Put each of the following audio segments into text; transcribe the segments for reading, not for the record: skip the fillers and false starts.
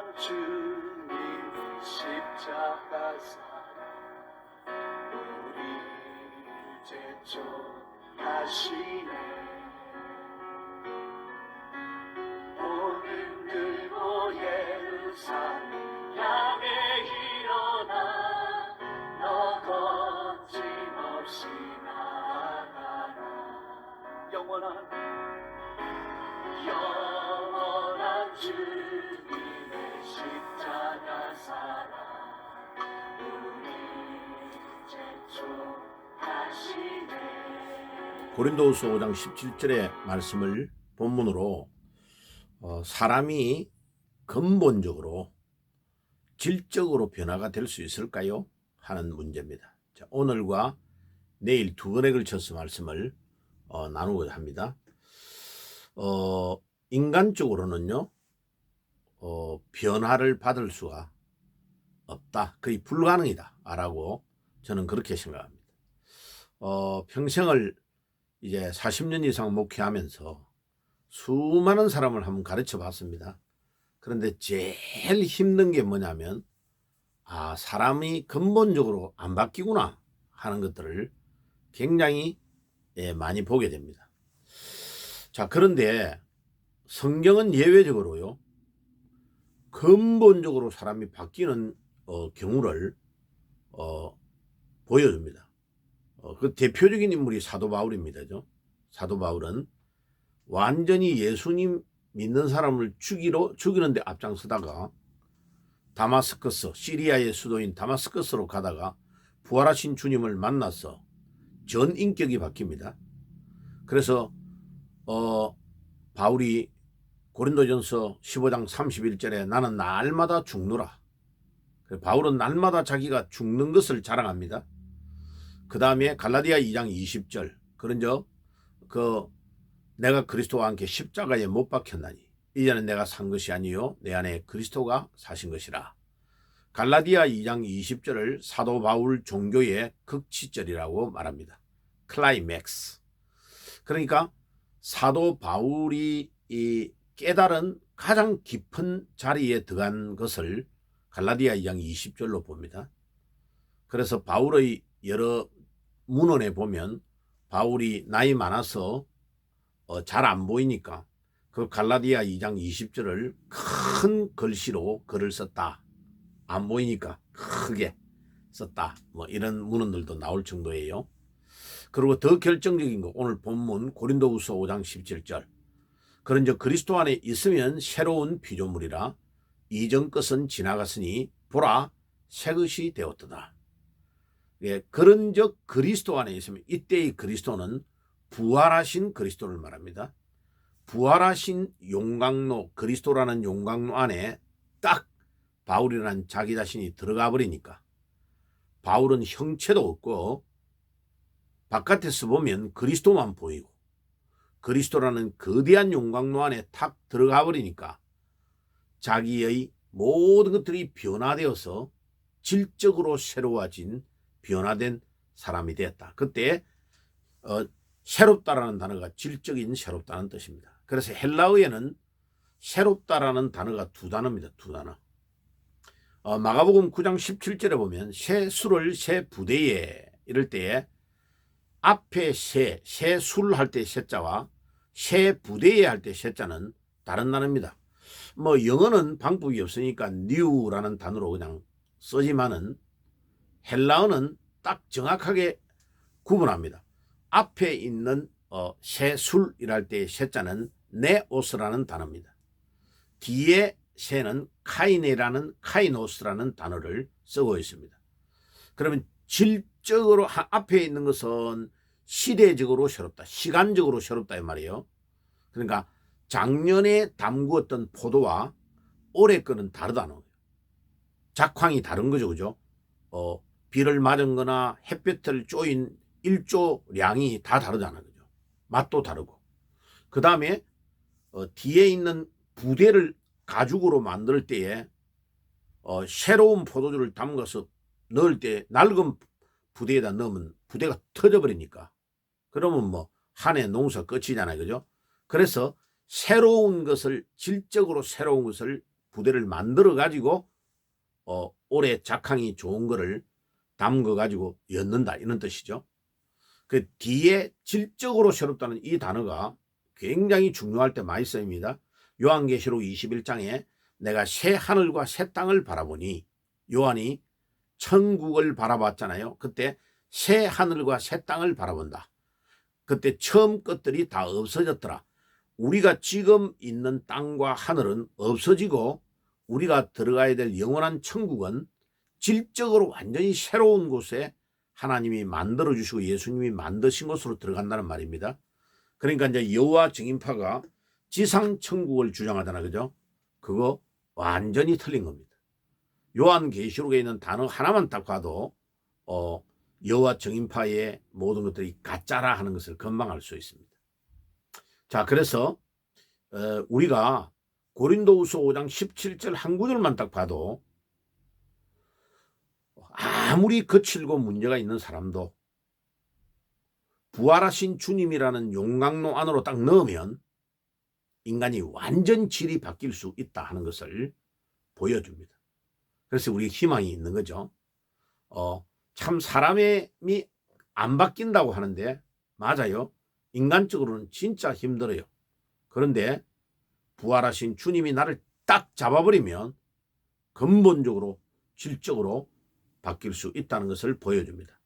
영원한 주님 십자가 사랑 우리 제촉하시네. 오늘 들고 예루살렘 향해 일어나 너 거침없이 나아가라. 영원한 주님의 십자가 사랑 우리 제촉하시네. 고린도후서 5장 17절의 말씀을 본문으로 사람이 근본적으로 질적으로 변화가 될 수 있을까요? 하는 문제입니다. 자, 오늘과 내일 두 번에 걸쳐서 말씀을 나누고자 합니다. 인간적으로는요, 변화를 받을 수가 없다. 거의 불가능이다. 라고 저는 그렇게 생각합니다. 평생을 이제 40년 이상 목회하면서 수많은 사람을 한번 가르쳐 봤습니다. 그런데 제일 힘든 게 뭐냐면, 사람이 근본적으로 안 바뀌구나 하는 것들을 굉장히 많이 보게 됩니다. 자, 그런데 성경은 예외적으로요, 근본적으로 사람이 바뀌는 경우를 보여줍니다. 그 대표적인 인물이 사도 바울입니다. 사도 바울은 완전히 예수님 믿는 사람을 죽이는데 앞장서다가 다마스커스, 시리아의 수도인 다마스커스로 가다가 부활하신 주님을 만나서 전 인격이 바뀝니다. 그래서 바울이 고린도전서 15장 31절에 나는 날마다 죽노라. 바울은 날마다 자기가 죽는 것을 자랑합니다. 그 다음에 갈라디아 2장 20절, 그런즉 내가 그리스도와 함께 십자가에 못 박혔나니 이제는 내가 산 것이 아니요 내 안에 그리스도가 사신 것이라. 갈라디아 2장 20절을 사도 바울 종교의 극치절이라고 말합니다. 클라이맥스. 그러니까 사도 바울이 이 깨달은 가장 깊은 자리에 들어간 것을 갈라디아 2장 20절로 봅니다. 그래서 바울의 여러 문헌에 보면 바울이 나이 많아서 잘 안 보이니까 그 갈라디아 2장 20절을 큰 글씨로 글을 썼다. 안 보이니까 크게 썼다. 뭐 이런 문헌들도 나올 정도예요. 그리고 더 결정적인 거, 오늘 본문 고린도후서 5장 17절. 그런즉 그리스도 안에 있으면 새로운 피조물이라 이전 것은 지나갔으니 보라 새 것이 되었도다. 그런즉 그리스도 안에 있으면, 이때의 그리스도는 부활하신 그리스도를 말합니다. 부활하신 용광로, 그리스도라는 용광로 안에 딱 바울이라는 자기 자신이 들어가 버리니까 바울은 형체도 없고 바깥에서 보면 그리스도만 보이고, 그리스도라는 거대한 용광로 안에 탁 들어가 버리니까 자기의 모든 것들이 변화되어서 질적으로 새로워진 변화된 사람이 되었다. 그때 새롭다라는 단어가 질적인 새롭다는 뜻입니다. 그래서 헬라어에는 새롭다라는 단어가 두 단어입니다. 두 단어. 마가복음 9장 17절에 보면 새 술을 새 부대에, 이럴 때에 앞에 새 술 할 때 새자와 새 부대에 할 때 새자는 다른 단어입니다. 뭐 영어는 방법이 없으니까 new라는 단어로 그냥 쓰지만은 헬라어는 딱 정확하게 구분합니다. 앞에 있는 새 술이랄 때 새자는 네오스라는 단어입니다. 뒤에 새는 카이네라는 카이노스라는 단어를 쓰고 있습니다. 그러면 질적으로 앞에 있는 것은 시대적으로 새롭다, 시간적으로 새롭다 이 말이에요. 그러니까 작년에 담그었던 포도와 올해 거는 다르다는 거예요. 작황이 다른 거죠, 그죠? 비를 맞은 거나 햇볕을 쪼인 일조량이 다 다르잖아요, 그죠? 맛도 다르고. 그 다음에 뒤에 있는 부대를 가죽으로 만들 때에 새로운 포도주를 담가서 넣을 때 낡은 부대에다 넣으면 부대가 터져버리니까, 그러면 뭐 한 해 농사 끝이잖아요, 그죠? 그래서 새로운 것을, 질적으로 새로운 것을 부대를 만들어 가지고 올해 작황이 좋은 거를 담궈 가지고 엿는다 이런 뜻이죠. 그 뒤에 질적으로 새롭다는 이 단어가 굉장히 중요할 때 많이 쓰입니다. 요한계시록 21장에 내가 새 하늘과 새 땅을 바라보니, 요한이 천국을 바라봤잖아요. 그때 새 하늘과 새 땅을 바라본다. 그때 처음 것들이 다 없어졌더라. 우리가 지금 있는 땅과 하늘은 없어지고 우리가 들어가야 될 영원한 천국은 질적으로 완전히 새로운 곳에 하나님이 만들어 주시고 예수님이 만드신 곳으로 들어간다는 말입니다. 그러니까 이제 여호와 증인파가 지상 천국을 주장하잖아, 그죠? 그거 완전히 틀린 겁니다. 요한계시록에 있는 단어 하나만 딱 봐도 여호와 증인파의 모든 것들이 가짜라 하는 것을 금방 알 수 있습니다. 자, 그래서 우리가 고린도후서 5장 17절 한 구절만 딱 봐도 아무리 거칠고 문제가 있는 사람도 부활하신 주님이라는 용광로 안으로 딱 넣으면 인간이 완전 질이 바뀔 수 있다 하는 것을 보여줍니다. 그래서 우리 희망이 있는 거죠. 참 사람이 안 바뀐다고 하는데 맞아요. 인간적으로는 진짜 힘들어요. 그런데 부활하신 주님이 나를 딱 잡아버리면 근본적으로 질적으로 바뀔 수 있다는 것을 보여줍니다.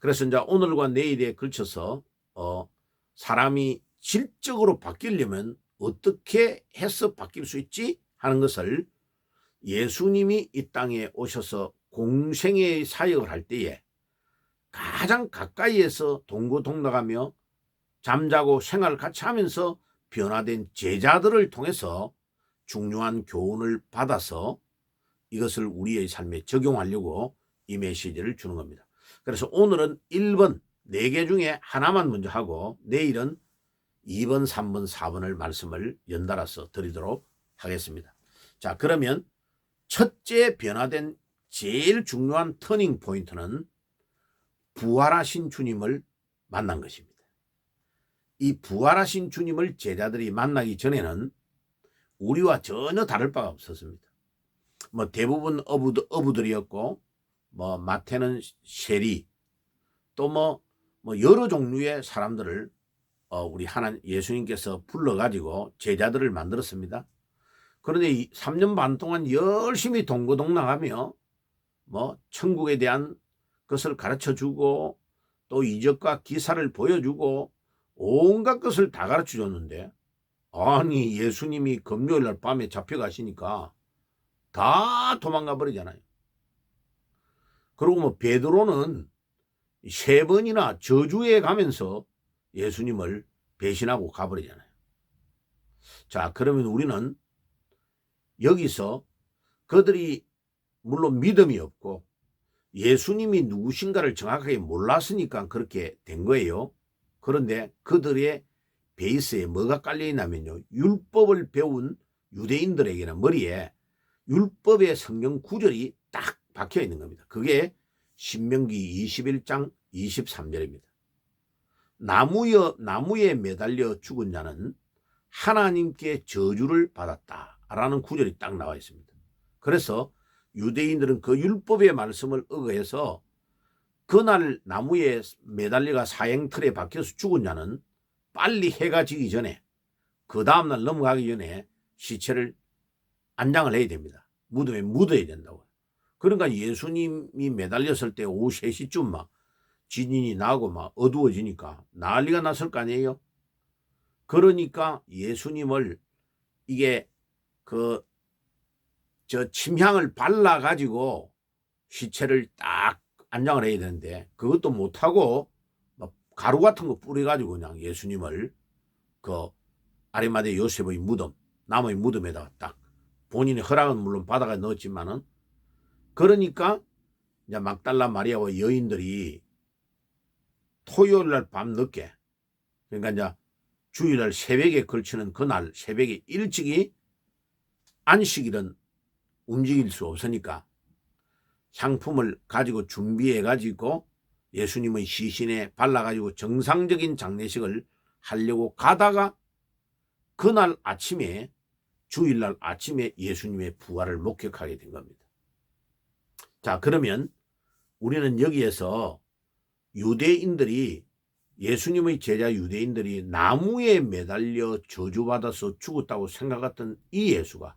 그래서 이제 오늘과 내일에 걸쳐서 사람이 질적으로 바뀌려면 어떻게 해서 바뀔 수 있지 하는 것을 예수님이 이 땅에 오셔서 공생의 사역을 할 때에 가장 가까이에서 동거동락하며 잠자고 생활을 같이 하면서 변화된 제자들을 통해서 중요한 교훈을 받아서 이것을 우리의 삶에 적용하려고 이 메시지를 주는 겁니다. 그래서 오늘은 1번 4개 중에 하나만 먼저 하고 내일은 2번, 3번, 4번을 말씀을 연달아서 드리도록 하겠습니다. 자, 그러면 첫째 변화된 제일 중요한 터닝 포인트는 부활하신 주님을 만난 것입니다. 이 부활하신 주님을 제자들이 만나기 전에는 우리와 전혀 다를 바가 없었습니다. 뭐 대부분 어부들이었고, 뭐 마태는 세리, 또 뭐 여러 종류의 사람들을 우리 예수님께서 불러가지고 제자들을 만들었습니다. 그런데 3년 반 동안 열심히 동거동락하며 뭐 천국에 대한 것을 가르쳐주고 또 이적과 기사를 보여주고 온갖 것을 다 가르쳐줬는데, 아니 예수님이 금요일 날 밤에 잡혀가시니까 다 도망가 버리잖아요. 그리고 뭐 베드로는 3번이나 저주에 가면서 예수님을 배신하고 가버리잖아요. 자, 그러면 우리는 여기서 그들이 물론 믿음이 없고 예수님이 누구신가를 정확하게 몰랐으니까 그렇게 된 거예요. 그런데 그들의 베이스에 뭐가 깔려있냐면요, 율법을 배운 유대인들에게는 머리에 율법의 성경 구절이 딱 박혀 있는 겁니다. 그게 신명기 21장 23절입니다. 나무에 매달려 죽은 자는 하나님께 저주를 받았다라는 구절이 딱 나와 있습니다. 그래서 유대인들은 그 율법의 말씀을 의거해서 그날 나무에 매달려가 사형틀에 박혀서 죽은 자는 빨리 해가 지기 전에, 그 다음날 넘어가기 전에 시체를 안장을 해야 됩니다. 무덤에 묻어야 된다고. 그러니까 예수님이 매달렸을 때 오후 3시쯤 막 지진이 나고 막 어두워지니까 난리가 났을 거 아니에요. 그러니까 예수님을 이게 침향을 발라가지고 시체를 딱 안장을 해야 되는데 그것도 못하고 막 가루 같은 거 뿌려가지고 그냥 예수님을 그 아리마대 요셉의 무덤, 남의 무덤에다가 딱 본인의 허락은 물론 받아가 넣었지만은, 그러니까 이제 막달라 마리아와 여인들이 토요일 날 밤 늦게, 그러니까 이제 주일날 새벽에 걸치는 그날 새벽에 일찍이 안식일은 움직일 수 없으니까 향품을 가지고 준비해 가지고 예수님의 시신에 발라가지고 정상적인 장례식을 하려고 가다가 그날 아침에 주일날 아침에 예수님의 부활을 목격하게 된 겁니다. 자, 그러면 우리는 여기에서 유대인들이, 예수님의 제자 유대인들이 나무에 매달려 저주받아서 죽었다고 생각했던 이 예수가,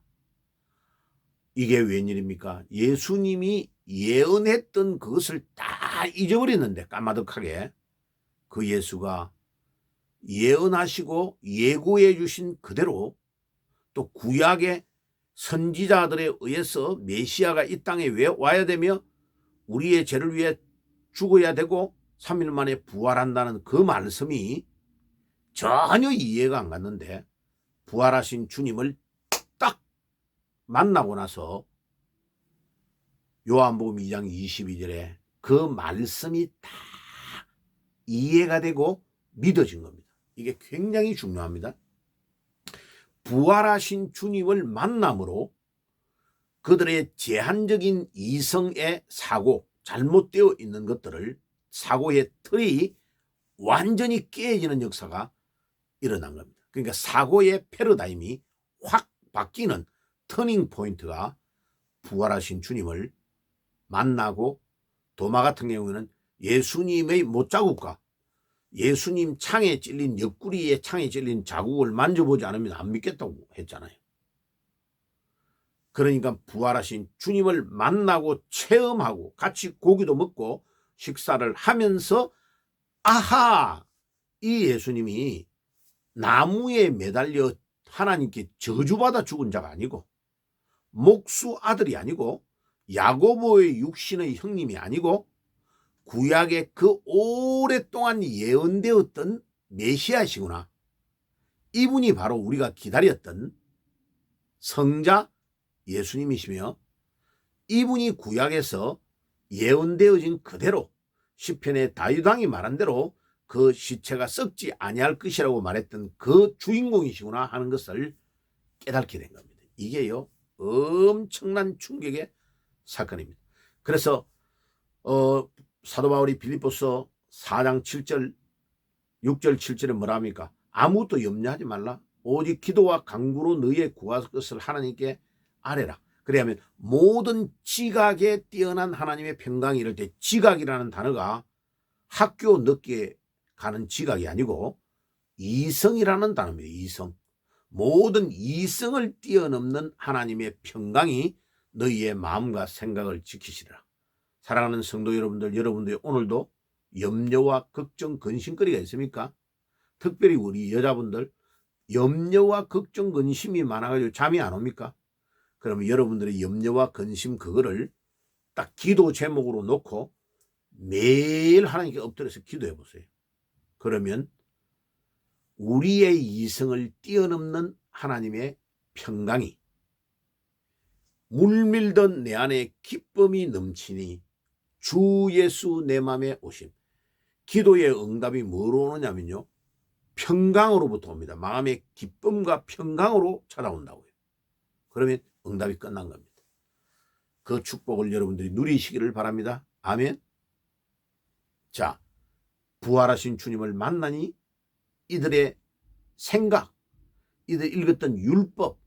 이게 웬일입니까? 예수님이 예언했던 그것을 다 잊어버렸는데, 까마득하게 그 예수가 예언하시고 예고해 주신 그대로 또 구약의 선지자들에 의해서 메시아가 이 땅에 왜 와야 되며 우리의 죄를 위해 죽어야 되고 3일 만에 부활한다는 그 말씀이 전혀 이해가 안 갔는데, 부활하신 주님을 딱 만나고 나서 요한복음 2장 22절에 그 말씀이 다 이해가 되고 믿어진 겁니다. 이게 굉장히 중요합니다. 부활하신 주님을 만남으로 그들의 제한적인 이성의 사고, 잘못되어 있는 것들을, 사고의 틀이 완전히 깨지는 역사가 일어난 겁니다. 그러니까 사고의 패러다임이 확 바뀌는 터닝 포인트가 부활하신 주님을 만나고, 도마 같은 경우에는 예수님의 못자국과 예수님 창에 찔린, 옆구리에 창에 찔린 자국을 만져보지 않으면 안 믿겠다고 했잖아요. 그러니까 부활하신 주님을 만나고 체험하고 같이 고기도 먹고 식사를 하면서, 아하, 이 예수님이 나무에 매달려 하나님께 저주받아 죽은 자가 아니고, 목수 아들이 아니고, 야고보의 육신의 형님이 아니고, 구약에 그 오랫동안 예언되었던 메시아시구나. 이분이 바로 우리가 기다렸던 성자 예수님이시며, 이분이 구약에서 예언되어진 그대로 시편의 다윗 왕이 말한 대로 그 시체가 썩지 아니할 것이라고 말했던 그 주인공이시구나 하는 것을 깨닫게 된 겁니다. 이게요, 엄청난 충격의 사건입니다. 그래서 사도 바울이 빌립보서 4장 7절 6절 7절에 뭐라 합니까? 아무것도 염려하지 말라. 오직 기도와 간구로 너희의 구할 것을 하나님께 아뢰라. 그래야면 모든 지각에 뛰어난 하나님의 평강이, 이럴 때 지각이라는 단어가 학교 늦게 가는 지각이 아니고 이성이라는 단어입니다. 이성. 모든 이성을 뛰어넘는 하나님의 평강이 너희의 마음과 생각을 지키시리라. 사랑하는 성도 여러분들, 여러분들이 오늘도 염려와 걱정, 근심거리가 있습니까? 특별히 우리 여자분들, 염려와 걱정, 근심이 많아가지고 잠이 안 옵니까? 그러면 여러분들의 염려와 근심, 그거를 딱 기도 제목으로 놓고 매일 하나님께 엎드려서 기도해 보세요. 그러면 우리의 이성을 뛰어넘는 하나님의 평강이, 물밀던 내 안에 기쁨이 넘치니 주 예수 내 맘에 오심. 기도의 응답이 뭐로 오느냐면요, 평강으로부터 옵니다. 마음의 기쁨과 평강으로 찾아온다고요. 그러면 응답이 끝난 겁니다. 그 축복을 여러분들이 누리시기를 바랍니다. 아멘. 자, 부활하신 주님을 만나니 이들의 생각, 이들 읽었던 율법,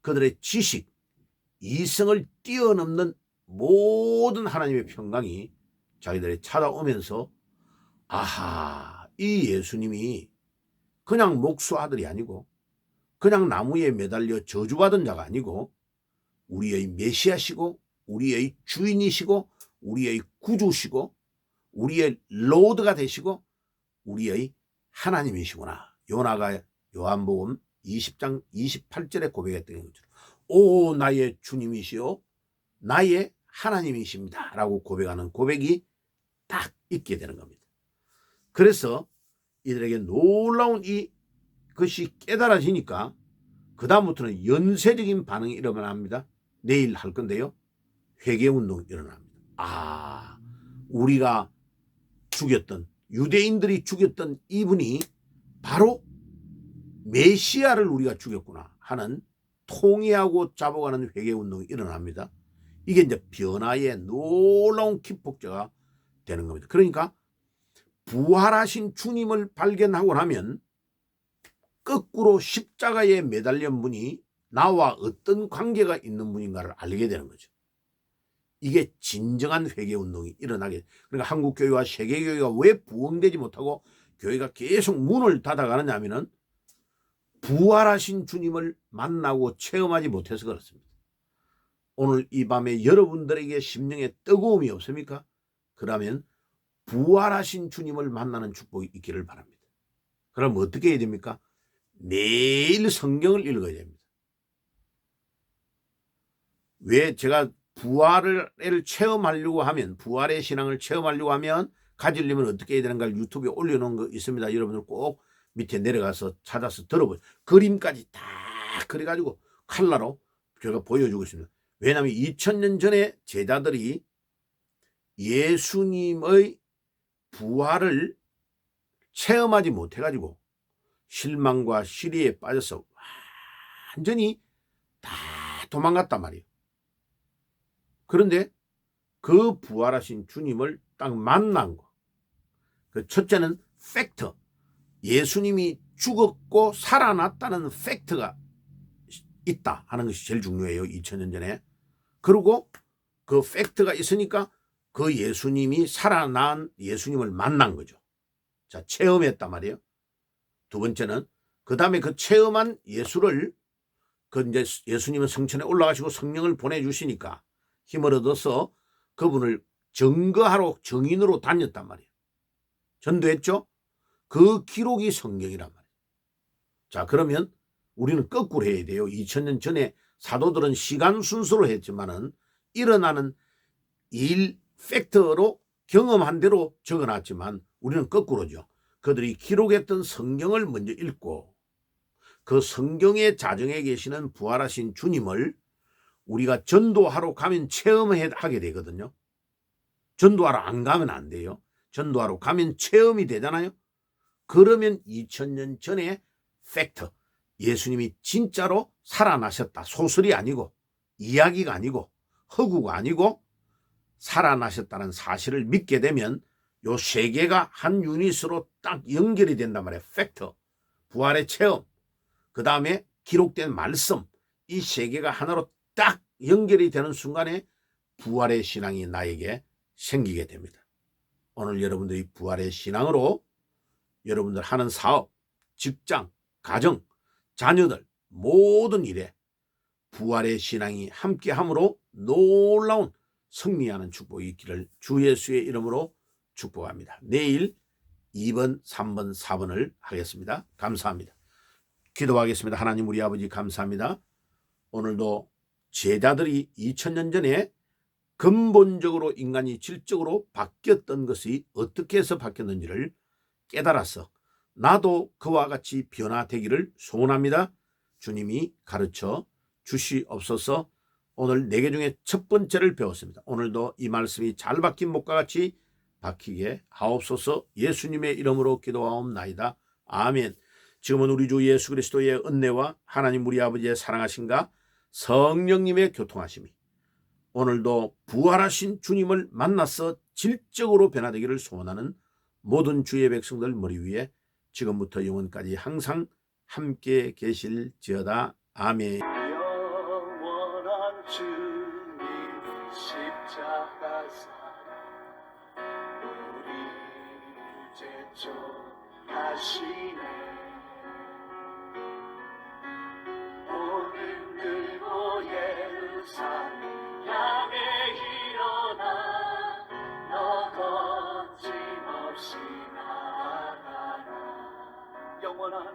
그들의 지식, 이성을 뛰어넘는 모든 하나님의 평강이 자기들이 찾아오면서, 아하, 이 예수님이 그냥 목수 아들이 아니고 그냥 나무에 매달려 저주받은 자가 아니고 우리의 메시아시고 우리의 주인이시고 우리의 구주시고 우리의 로드가 되시고 우리의 하나님이시구나. 요나가 요한복음 20장 28절에 고백했던 것처럼, 오 나의 주님이시오 나의 하나님이십니다 라고 고백하는 고백이 딱 있게 되는 겁니다. 그래서 이들에게 놀라운 이것이 깨달아지니까 그 다음부터는 연쇄적인 반응이 일어납니다. 내일 할 건데요, 회개운동이 일어납니다. 아, 우리가 죽였던, 유대인들이 죽였던 이분이 바로 메시아를 우리가 죽였구나 하는 통회하고 잡아가는 회개운동이 일어납니다. 이게 이제 변화의 놀라운 기폭제가 되는 겁니다. 그러니까 부활하신 주님을 발견하고 나면 거꾸로 십자가에 매달린 분이 나와 어떤 관계가 있는 분인가를 알게 되는 거죠. 이게 진정한 회개운동이 일어나게. 그러니까 한국교회와 세계교회가 왜 부흥되지 못하고 교회가 계속 문을 닫아가느냐 하면은 부활하신 주님을 만나고 체험하지 못해서 그렇습니다. 오늘 이 밤에 여러분들에게 심령에 뜨거움이 없습니까? 그러면 부활하신 주님을 만나는 축복이 있기를 바랍니다. 그럼 어떻게 해야 됩니까? 매일 성경을 읽어야 됩니다. 왜 제가 부활을 체험하려고 하면, 부활의 신앙을 체험하려고 하면 가지려면 어떻게 해야 되는가 유튜브에 올려놓은 거 있습니다. 여러분들 꼭 밑에 내려가서 찾아서 들어보세요. 그림까지 다 그래가지고 칼라로 제가 보여주고 있습니다. 왜냐하면 2000년 전에 제자들이 예수님의 부활을 체험하지 못해가지고 실망과 시리에 빠져서 완전히 다 도망갔단 말이에요. 그런데 그 부활하신 주님을 딱 만난 거. 그 첫째는 팩트. 예수님이 죽었고 살아났다는 팩트가 있다 하는 것이 제일 중요해요. 2000년 전에. 그리고 그 팩트가 있으니까 그 예수님이 살아난 예수님을 만난 거죠. 자, 체험했단 말이에요. 두 번째는 그 다음에 그 체험한 예수를 그 이제 예수님은 성천에 올라가시고 성령을 보내주시니까 힘을 얻어서 그분을 증거하러 증인으로 다녔단 말이에요. 전도했죠? 그 기록이 성경이란 말이에요. 자, 그러면 우리는 거꾸로 해야 돼요. 2000년 전에 사도들은 시간 순서로 했지만은 일어나는 일 팩트로 경험한 대로 적어놨지만 우리는 거꾸로죠. 그들이 기록했던 성경을 먼저 읽고 그 성경의 자정에 계시는 부활하신 주님을 우리가 전도하러 가면 체험하게 되거든요. 전도하러 안 가면 안 돼요. 전도하러 가면 체험이 되잖아요. 그러면 2000년 전에 팩트, 예수님이 진짜로 살아나셨다. 소설이 아니고 이야기가 아니고 허구가 아니고 살아나셨다는 사실을 믿게 되면 요 세 개가 한 유닛으로 딱 연결이 된단 말이에요. 팩트, 부활의 체험, 그 다음에 기록된 말씀, 이 세 개가 하나로 딱 연결이 되는 순간에 부활의 신앙이 나에게 생기게 됩니다. 오늘 여러분들이 부활의 신앙으로 여러분들 하는 사업, 직장, 가정, 자녀들 모든 일에 부활의 신앙이 함께함으로 놀라운 승리하는 축복이 있기를 주 예수의 이름으로 축복합니다. 내일 2번, 3번, 4번을 하겠습니다. 감사합니다. 기도하겠습니다. 하나님 우리 아버지 감사합니다. 오늘도 제자들이 2000년 전에 근본적으로 인간이 질적으로 바뀌었던 것이 어떻게 해서 바뀌었는지를 깨달아서 나도 그와 같이 변화되기를 소원합니다. 주님이 가르쳐 주시옵소서. 오늘 4개 중에 첫 번째를 배웠습니다. 오늘도 이 말씀이 잘 박힌 목과 같이 박히게 하옵소서. 예수님의 이름으로 기도하옵나이다. 아멘. 지금은 우리 주 예수 그리스도의 은혜와 하나님 우리 아버지의 사랑하심과 성령님의 교통하심이 오늘도 부활하신 주님을 만나서 질적으로 변화되기를 소원하는 모든 주의 백성들 머리 위에 지금부터 영원까지 항상 함께 계실지어다. 아멘. 영원한 주님의 십자가 사랑 우리 제촉하시네. 오늘 들고 예루살렘 향해 일어나 너 거침없이 나아가라. 영원한